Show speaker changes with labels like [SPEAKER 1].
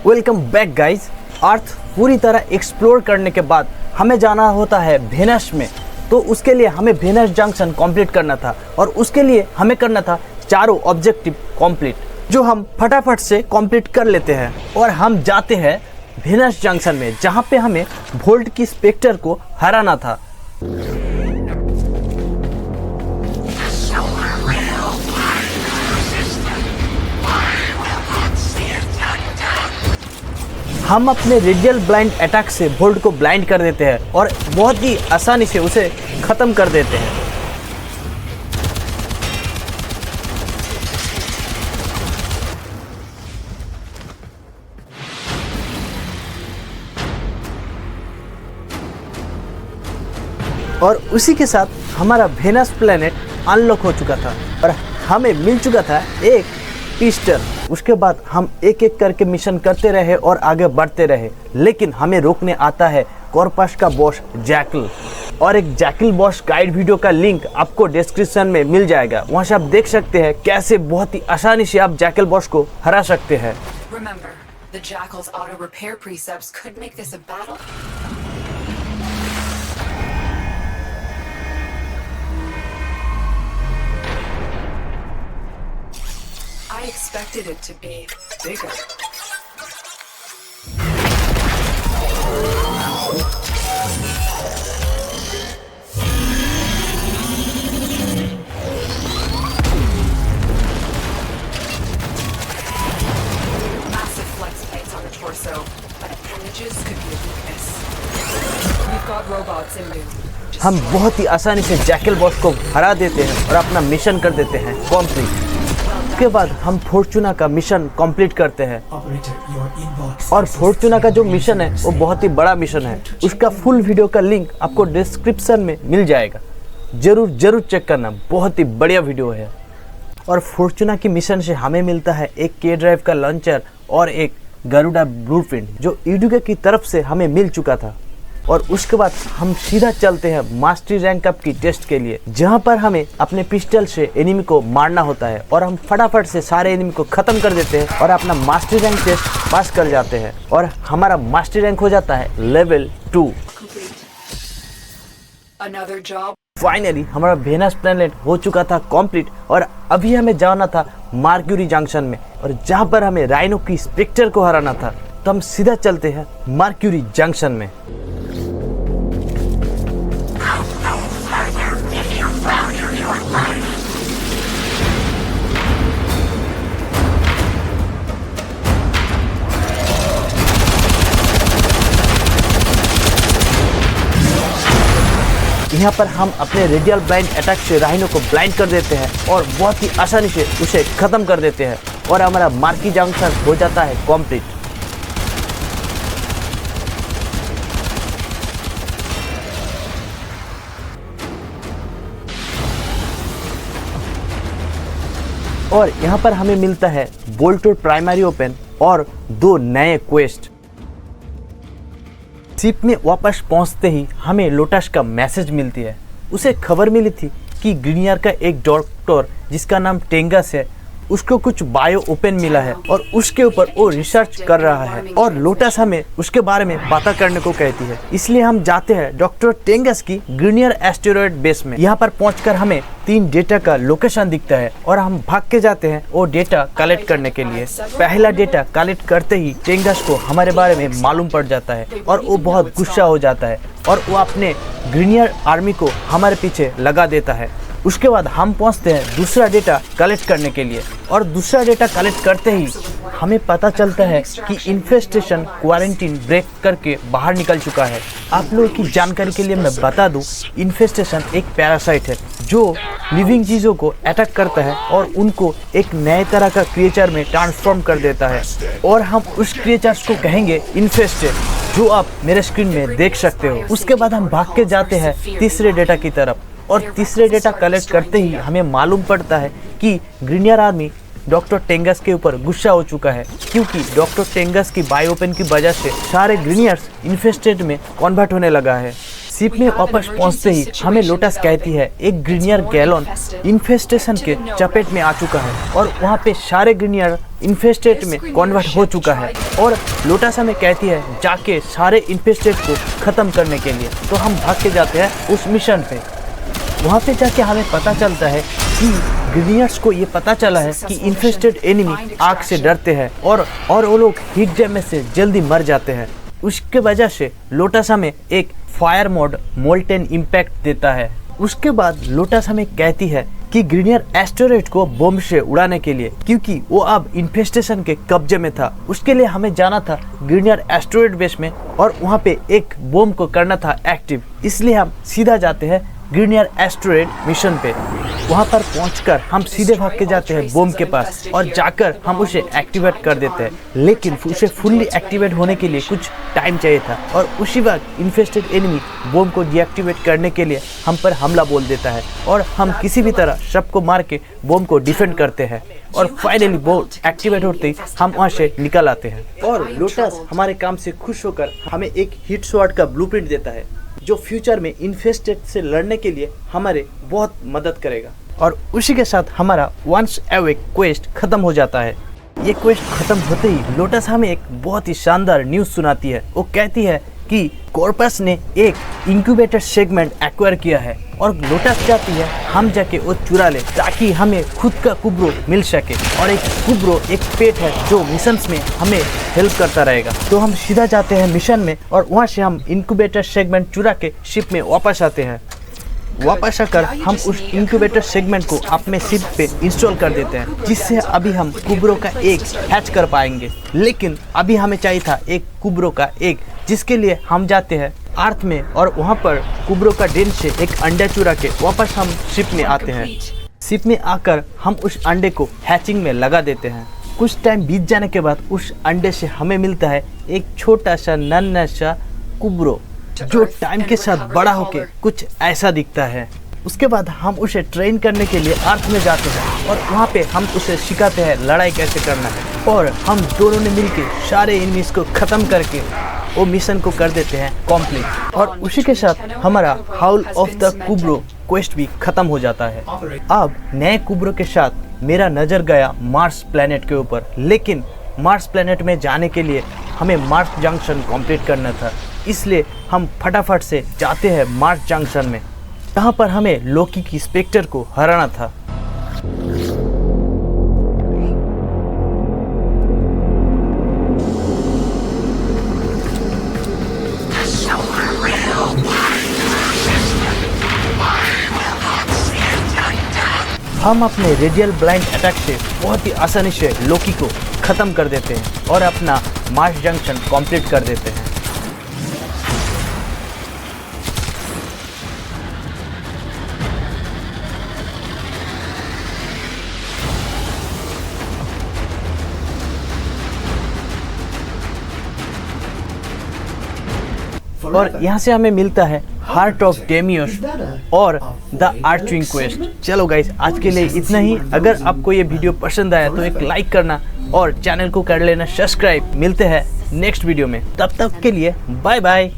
[SPEAKER 1] Welcome back guys. अर्थ पूरी तरह explore करने के बाद हमें जाना होता है वेनस में, तो उसके लिए हमें वेनस जंक्शन कंप्लीट करना था और उसके लिए हमें करना था चारों ऑब्जेक्टिव कंप्लीट, जो हम फटाफट से कंप्लीट कर लेते हैं और हम जाते हैं वेनस जंक्शन में, जहां पे हमें वोल्ट की स्पेक्टर को हराना था। हम अपने रेडियल ब्लाइंड अटैक से वोल्ट को ब्लाइंड कर देते हैं और बहुत ही आसानी से उसे ख़त्म कर देते हैं। और उसी के साथ हमारा वेनस प्लेनेट अनलॉक हो चुका था और हमें मिल चुका था एक पिस्टल। उसके बाद हम एक एक करके मिशन करते रहे और आगे बढ़ते रहे, लेकिन हमें रोकने आता है कॉर्पस का बॉस जैकल। और एक जैकल बॉस गाइड वीडियो का लिंक आपको डिस्क्रिप्शन में मिल जाएगा, वहाँ से आप देख सकते हैं कैसे बहुत ही आसानी से आप जैकल बॉस को हरा सकते हैं।
[SPEAKER 2] Remember, the Jackal's auto repair precepts could make this a battle. I expected it to be bigger. Massive flex plates on the torso, but appendages could be a weakness. We've got robots in there.
[SPEAKER 1] हम बहुत ही आसानी से jackal boss को हरा देते हैं और अपना मिशन कर देते हैं कंप्लीट। उसके बाद हम फॉर्चूना का मिशन कंप्लीट करते हैं और फॉर्चूना का जो मिशन है वो बहुत ही बड़ा मिशन है। उसका फुल वीडियो का लिंक आपको डिस्क्रिप्शन में मिल जाएगा, जरूर चेक करना, बहुत ही बढ़िया वीडियो है। और फॉर्चूना की मिशन से हमें मिलता है एक के ड्राइव का लॉन्चर और एक गरुड़ा ब्लूप्रिंट, जो ईडुगे की तरफ से हमें मिल चुका था। और उसके बाद हम सीधा चलते हैं मास्टरी रैंक अप की टेस्ट के लिए, जहां पर हमें अपने पिस्टल से एनिमी को मारना होता है और हम फटाफट से सारे एनिमी को खत्म कर देते हैं और अपना मास्टरी रैंक टेस्ट पास कर जाते हैं और हमारा मास्टरी रैंक हो जाता है लेवल 2। फाइनली हमारा वेनस प्लेनेट हो चुका था कंप्लीट और अभी हमें जाना था मर्क्यूरी जंक्शन में, और जहां पर हमें राइनो की स्पेक्टर को हराना था। तो हम सीधा चलते हैं मर्क्यूरी जंक्शन में। यहाँ पर हम अपने रेडियल ब्लाइंड अटैक से राइनो को ब्लाइंड कर देते हैं और बहुत ही आसानी से उसे खत्म कर देते हैं और हमारा मर्क्यूरी जंक्शन हो जाता है कंप्लीट। और यहाँ पर हमें मिलता है बोल्टोर प्राइमरी ओपन और 2 नए क्वेस्ट। शिप में वापस पहुँचते ही हमें लोटस का मैसेज मिलती है। उसे खबर मिली थी कि ग्रीनियर का एक डॉक्टर जिसका नाम टेंगस है, उसको कुछ बायो ओपन मिला है और उसके ऊपर वो रिसर्च कर रहा है और लोटस हमें उसके बारे में पता करने को कहती है। इसलिए हम जाते हैं डॉक्टर टेंगस की ग्रीनियर एस्टेरॉयड बेस में। यहाँ पर पहुंचकर हमें 3 डेटा का लोकेशन दिखता है और हम भाग के जाते हैं वो डेटा कलेक्ट करने के लिए। पहला डेटा कलेक्ट करते ही टेंगस को हमारे बारे में मालूम पड़ जाता है और वो बहुत गुस्सा हो जाता है और वो अपने ग्रीनियर आर्मी को हमारे पीछे लगा देता है। उसके बाद हम पहुंचते हैं दूसरा डेटा कलेक्ट करने के लिए और दूसरा डेटा कलेक्ट करते ही हमें पता चलता है कि इन्फेस्टेशन क्वारंटीन ब्रेक करके बाहर निकल चुका है। आप लोगों की जानकारी के लिए मैं बता दूं, इन्फेस्टेशन एक पैरासाइट है जो लिविंग चीज़ों को अटैक करता है और उनको एक नए तरह का क्रिएचर में ट्रांसफॉर्म कर देता है और हम उस क्रिएचर्स को कहेंगे इन्फेस्टेड, जो आप मेरे स्क्रीन में देख सकते हो। उसके बाद हम भाग के जाते हैं तीसरे डेटा की तरफ और तीसरे डेटा कलेक्ट करते ही हमें मालूम पड़ता है कि ग्रीनियर आर्मी डॉक्टर टेंगस के ऊपर गुस्सा हो चुका है, क्योंकि डॉक्टर टेंगस की बायो ओपन की वजह से सारे ग्रीनियर्स इन्फेस्टेड में कन्वर्ट होने लगा है। शिप में वापस पहुंचते ही हमें लोटस कहती है एक ग्रीनियर गैलोन इन्फेस्टेशन के चपेट में आ चुका है और वहाँ पे सारे ग्रीनियर इन्फेस्टेड में कन्वर्ट हो चुका है और लोटस हमें कहती है जाके सारे इन्फेस्टेड को ख़त्म करने के लिए। तो हम भाग के जाते हैं उस मिशन पे। वहाँ पे जाके हमें पता चलता है कि ग्रीनियर्स को ये पता चला है कि इन्फेस्टेड एनिमी आग से डरते हैं और वो लोग हीट डैमेज से जल्दी मर जाते हैं। उसके वजह से लोटस हमें एक फायर मोड मोल्टेन इम्पैक्ट देता है। उसके बाद लोटस हमें कहती है कि ग्रीनियर एस्टेरॉयड को बम से उड़ाने के लिए, क्योंकि वो अब इन्फेस्टेशन के कब्जे में था, उसके लिए हमें जाना था ग्रीनियर एस्टेरॉयड बेस में और वहाँ पे एक बम को करना था एक्टिव। इसलिए हम सीधा जाते हैं ग्रीनियर एस्टेरॉयड मिशन पे। वहाँ पर पहुंचकर हम सीधे भाग के जाते हैं बम के पास और जाकर हम उसे एक्टिवेट कर देते हैं। लेकिन उसे फुल्ली एक्टिवेट होने के लिए कुछ टाइम चाहिए था और उसी वक्त इन्फेस्टेड एनिमी बम को डीएक्टिवेट करने के लिए हम पर हमला बोल देता है और हम किसी भी तरह सबको मार के बम को डिफेंड करते हैं और फाइनली बम एक्टिवेट होते ही हम वहाँ से निकल आते हैं। और लोटस हमारे काम से खुश होकर हमें एक हीट स्वॉर्ड का ब्लूप्रिंट देता है जो फ्यूचर में इन्फेस्टेड से लड़ने के लिए हमारे बहुत मदद करेगा। और उसी के साथ हमारा वंस अवेक क्वेस्ट खत्म हो जाता है। ये क्वेस्ट खत्म होते ही लोटस हमें एक बहुत ही शानदार न्यूज़ सुनाती है। वो कहती है कि कॉर्पस ने एक इंक्यूबेटर सेगमेंट एक्वायर किया है और लोटस चाहती है हम जाके वो चुरा ले ताकि हमें खुद का कुब्रो मिल सके। और एक कुब्रो एक पेट है जो मिशंस में हमें हेल्प करता रहेगा। तो हम सीधा जाते हैं मिशन में और वहाँ से हम इंक्यूबेटर सेगमेंट चुरा के शिप में वापस आते हैं। वापस आकर हम उस इंक्यूबेटर सेगमेंट को अपने शिप पे इंस्टॉल कर देते हैं जिससे अभी हम कुब्रो का एग हैच कर पाएंगे। लेकिन अभी हमें चाहिए था एक कुब्रो का एग, जिसके लिए हम जाते हैं अर्थ में और वहाँ पर कुब्रो का डेन से एक अंडा चुरा के वापस हम शिप में आते हैं। शिप में आकर हम उस अंडे को हैचिंग में लगा देते हैं। कुछ टाइम बीत जाने के बाद उस अंडे से हमें मिलता है एक छोटा सा नन्हा सा कुब्रो जो टाइम के साथ बड़ा होके कुछ ऐसा दिखता है। उसके बाद हम उसे ट्रेन करने के लिए अर्थ में जाते हैं और वहाँ पे हम उसे सिखाते हैं लड़ाई कैसे करना है और हम दोनों ने मिलके सारे एनिमीज को ख़त्म करके वो मिशन को कर देते हैं कंप्लीट। और उसी के साथ हमारा हाउल ऑफ द कुब्रो क्वेस्ट भी ख़त्म हो जाता है। अब नए कुब्रो के साथ मेरा नज़र गया मार्स प्लैनेट के ऊपर, लेकिन मार्स प्लैनेट में जाने के लिए हमें मार्स जंक्शन कंप्लीट करना था। इसलिए हम फटाफट से जाते हैं मार्स जंक्शन में, जहाँ पर हमें लोकी की स्पेक्टर को हराना था। हम अपने रेडियल ब्लाइंड अटैक से बहुत ही आसानी से लोकी को ख़त्म कर देते हैं और अपना मार्स जंक्शन कंप्लीट कर देते हैं। और यहाँ से हमें मिलता है हार्ट ऑफ डेमियोस और द आर्चविंग क्वेस्ट। चलो गाइस, आज के लिए इतना ही। अगर आपको ये वीडियो पसंद आया तो एक लाइक करना और चैनल को कर लेना सब्सक्राइब। मिलते हैं नेक्स्ट वीडियो में, तब तक के लिए बाय बाय।